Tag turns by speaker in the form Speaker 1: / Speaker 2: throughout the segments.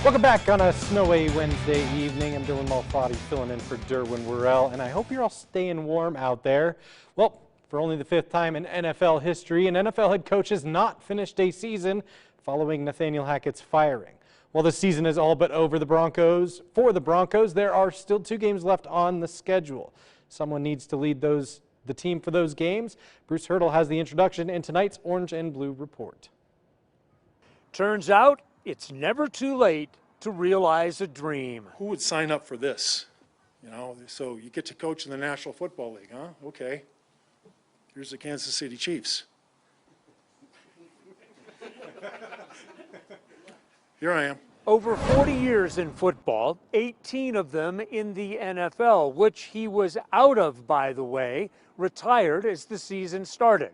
Speaker 1: Welcome back on a snowy Wednesday evening. I'm Dylan Malfatti filling in for Derwin Worrell, and I hope you're all staying warm out there. Well, for only the 5th time in NFL history, an NFL head coach has not finished a season following Nathaniel Hackett's firing. While the season is all but over for the Broncos, there are still 2 games left on the schedule. Someone needs to lead the team for those games. Bruce Hurdle has the introduction in tonight's Orange and Blue Report.
Speaker 2: Turns out it's never too late to realize a dream.
Speaker 3: Who would sign up for this? You know, so you get to coach in the National Football League, huh? Okay. Here's the Kansas City Chiefs. Here I am.
Speaker 2: Over 40 years in football, 18 of them in the NFL, which he was out of, by the way, retired as the season started.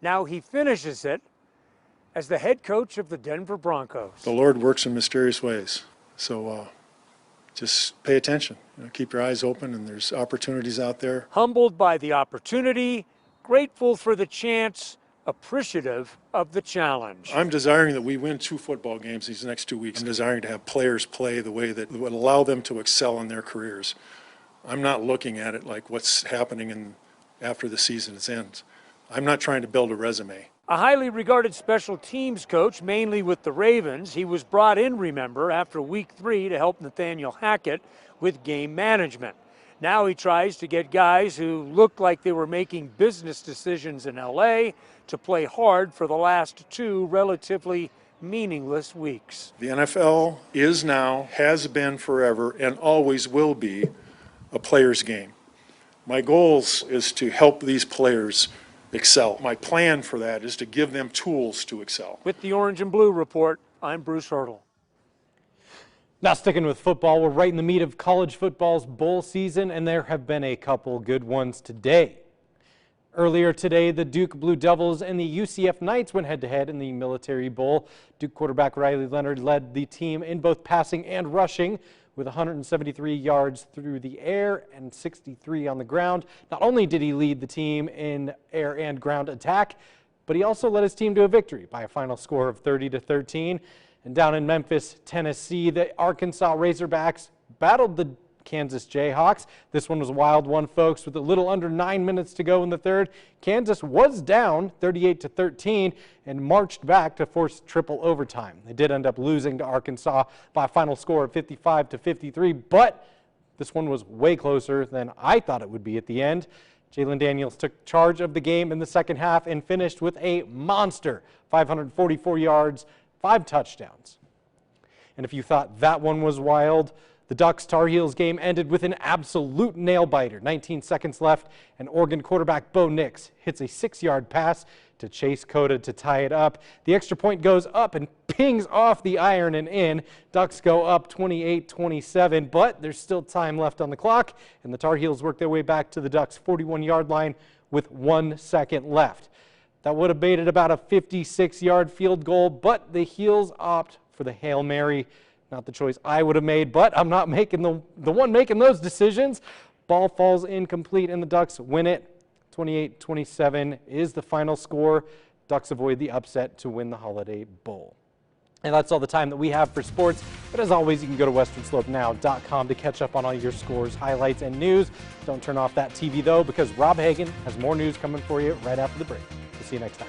Speaker 2: Now he finishes it as the head coach of the Denver Broncos.
Speaker 3: The Lord works in mysterious ways, so just pay attention. You know, keep your eyes open, and there's opportunities out there.
Speaker 2: Humbled by the opportunity, grateful for the chance, appreciative of the challenge.
Speaker 3: I'm desiring that we win 2 football games these next 2 weeks. I'm desiring to have players play the way that would allow them to excel in their careers. I'm not looking at it like what's happening after the season ends. I'm not trying to build a resume.
Speaker 2: A highly regarded special teams coach, mainly with the Ravens. He was brought in, remember, after week 3 to help Nathaniel Hackett with game management. Now he tries to get guys who looked like they were making business decisions in LA to play hard for the last 2 relatively meaningless weeks.
Speaker 3: The NFL is now, has been forever, and always will be a player's game. My goals is to help these players excel. My plan for that is to give them tools to excel.
Speaker 2: With the Orange and Blue Report, I'm Bruce Hurdle.
Speaker 1: Now sticking with football, we're right in the meat of college football's bowl season, and there have been a couple good ones today. Earlier today, the Duke Blue Devils and the UCF Knights went head-to-head in the Military Bowl. Duke quarterback Riley Leonard led the team in both passing and rushing with 173 yards through the air and 63 on the ground. Not only did he lead the team in air and ground attack, but he also led his team to a victory by a final score of 30-13. And down in Memphis, Tennessee, the Arkansas Razorbacks battled the Kansas Jayhawks. This one was a wild one, folks, with a little under 9 minutes to go in the third. Kansas was down 38-13 and marched back to force triple overtime. They did end up losing to Arkansas by a final score of 55-53, but this one was way closer than I thought it would be at the end. Jalen Daniels took charge of the game in the second half and finished with a monster 544 yards, 5 touchdowns. And if you thought that one was wild, the Ducks-Tar Heels game ended with an absolute nail-biter. 19 seconds left, and Oregon quarterback Bo Nix hits a 6-yard pass to Chase Cota to tie it up. The extra point goes up and pings off the iron and in. Ducks go up 28-27, but there's still time left on the clock, and the Tar Heels work their way back to the Ducks' 41-yard line with 1 second left. That would have made it about a 56-yard field goal, but the Heels opt for the Hail Mary. Not the choice I would have made, but I'm not making the one making those decisions. Ball falls incomplete, and the Ducks win it. 28-27 is the final score. Ducks avoid the upset to win the Holiday Bowl. And that's all the time that we have for sports. But as always, you can go to westernslope.now.com to catch up on all your scores, highlights, and news. Don't turn off that TV, though, because Rob Hagan has more news coming for you right after the break. We'll see you next time.